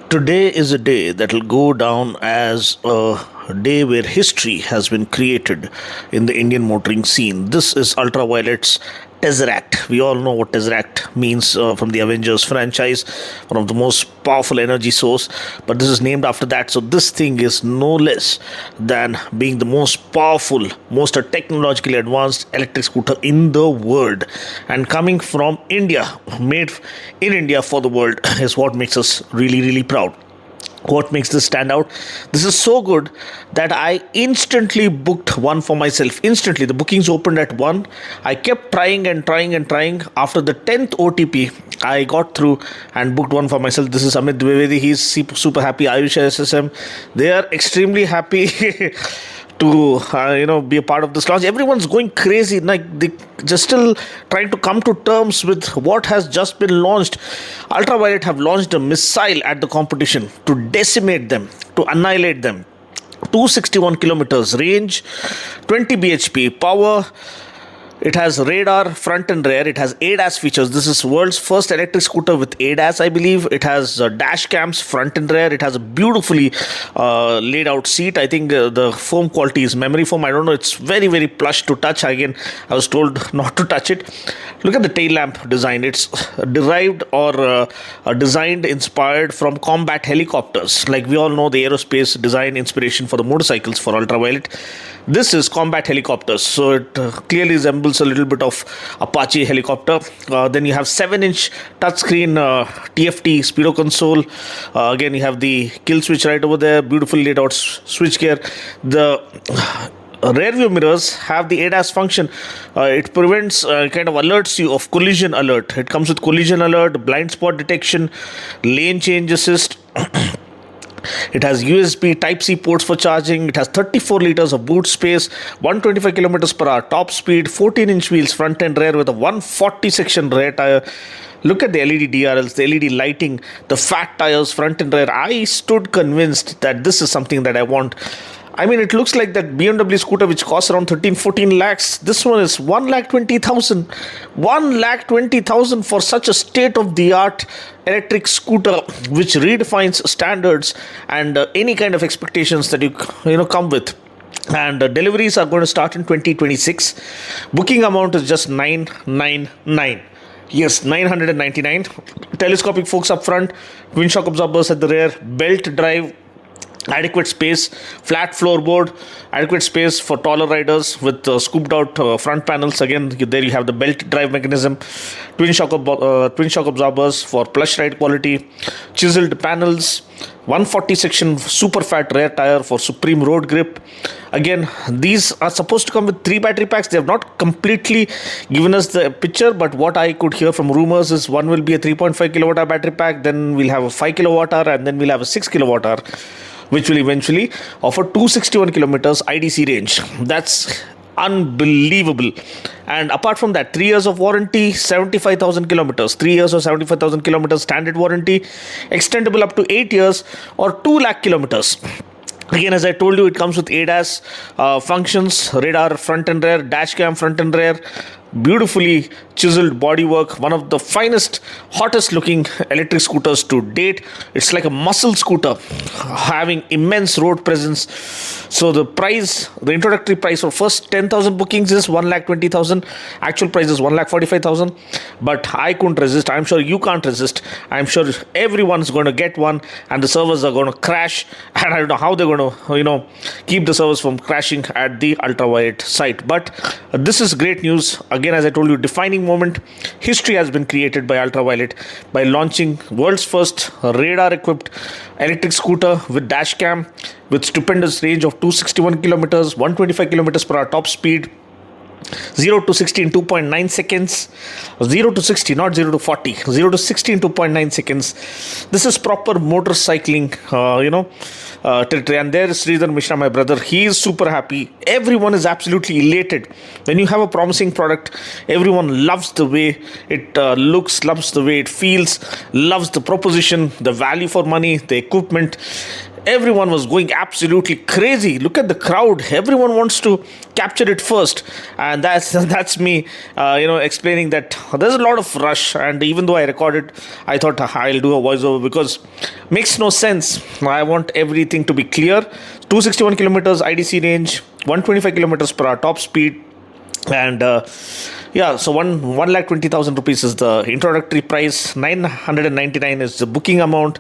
Today is a day that will go down as a day where history has been created in the Indian motoring scene. This is Ultraviolette's Tesseract. We all know what Tesseract means from the Avengers franchise, one of the most powerful energy source. But this is named after that. So this thing is no less than being the most powerful, most technologically advanced electric scooter in the world. And coming from India, made in India for the world, is what makes us really, really proud. What makes this stand out? This is so good that I instantly booked one for myself. Instantly, the bookings opened at 1. I kept trying and trying and trying. After the 10th OTP, I got through and booked one for myself. This is Amit Dwivedi. He's super happy. Ayush SSM. They are extremely happy to be a part of this launch. Everyone's going crazy, like they just still trying to come to terms with what has just been launched. Ultraviolette have launched a missile at the competition to decimate them, to annihilate them. 261 kilometers range, 20 bhp power. It has radar front and rear. It has ADAS features. This is world's first electric scooter with ADAS, I believe. It has dash cams front and rear. It has a beautifully laid out seat. I think the foam quality is memory foam. I don't know. It's very, very plush to touch. Again, I was told not to touch it. Look at the tail lamp design. It's derived or designed, inspired from combat helicopters. Like we all know, the aerospace design inspiration for the motorcycles for Ultraviolette. This is combat helicopters. So it clearly resembles a little bit of Apache helicopter. Then you have 7-inch touchscreen TFT speedo console. Again, you have the kill switch right over there. Beautifully laid out switch gear. The rear view mirrors have the ADAS function. It prevents, kind of alerts you of collision alert. It comes with collision alert, blind spot detection, lane change assist. It has USB Type-C ports for charging. It has 34 liters of boot space, 125 kilometers per hour top speed, 14-inch wheels front and rear with a 140 section rear tire. Look at the LED DRLs, the LED lighting, the fat tires front and rear. I stood convinced that this is something that I want. I mean, it looks like that BMW scooter which costs around 13-14 lakhs. This one is 1,20,000. 1,20,000 for such a state-of-the-art electric scooter which redefines standards and any kind of expectations that you come with. And deliveries are going to start in 2026. Booking amount is just 999. Yes, 999. Telescopic forks up front, twin shock absorbers at the rear, belt drive, adequate space, flat floorboard, adequate space for taller riders with scooped out front panels. Again, there you have the belt drive mechanism, twin shock absorbers for plush ride quality, chiseled panels, 140 section super fat rear tire for supreme road grip. Again, these are supposed to come with 3 battery packs. They have not completely given us the picture, but what I could hear from rumors is one will be a 3.5 kilowatt hour battery pack, then we'll have a 5 kilowatt hour, and then we'll have a 6 kilowatt hour, which will eventually offer 261 kilometers IDC range. That's unbelievable. And apart from that, 3 years of warranty, 75,000 kilometers. 3 years or 75,000 kilometers standard warranty, extendable up to 8 years or 2 lakh kilometers. Again, as I told you, it comes with ADAS functions, radar front and rear, dash cam front and rear, beautifully chiseled bodywork, one of the finest, hottest looking electric scooters to date. It's like a muscle scooter having immense road presence. So the price, the introductory price for first 10,000 bookings is 1,20,000. Actual price is 1,45,000. But I couldn't resist. I'm sure you can't resist. I'm sure everyone's going to get one, and the servers are going to crash. And I don't know how they're going to, keep the servers from crashing at the Ultraviolette site. But this is great news. Again, as I told you, defining moment. History has been created by Ultraviolette by launching world's first radar-equipped electric scooter with dash cam, with stupendous range of 261 kilometers, 125 kilometers per hour top speed, 0 to 60 in 2.9 seconds. 0 to 60, not 0 to 40. 0 to 60 in 2.9 seconds. This is proper motorcycling, territory. And there is Sridhar Mishra, my brother. He is super happy. Everyone is absolutely elated. When you have a promising product, everyone loves the way it looks, loves the way it feels, loves the proposition, the value for money, the equipment. everyone was going absolutely crazy. Look at the crowd. Everyone wants to capture it first. And that's me, explaining that there's a lot of rush. And even though I recorded, I thought I'll do a voiceover because makes no sense. I want everything to be clear. 261 kilometers IDC range, 125 kilometers per hour top speed. And so 1,20,000 rupees is the introductory price. 999 is the booking amount,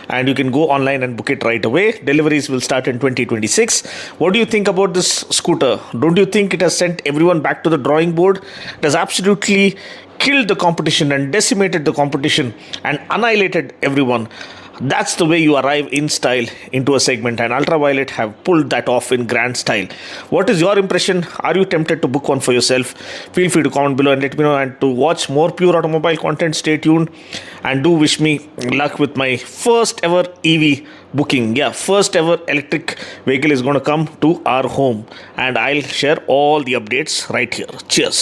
and you can go online and book it right away. Deliveries will start in 2026. What do you think about this scooter? Don't you think it has sent everyone back to the drawing board? It has absolutely killed the competition and decimated the competition and annihilated everyone. That's the way you arrive in style into a segment, and Ultraviolette have pulled that off in grand style. What is your impression? Are you tempted to book one for yourself? Feel free to comment below and let me know. And to watch more pure automobile content, stay tuned and do wish me luck with my first ever EV booking. Yeah, first ever electric vehicle is going to come to our home, and I'll share all the updates right here. Cheers.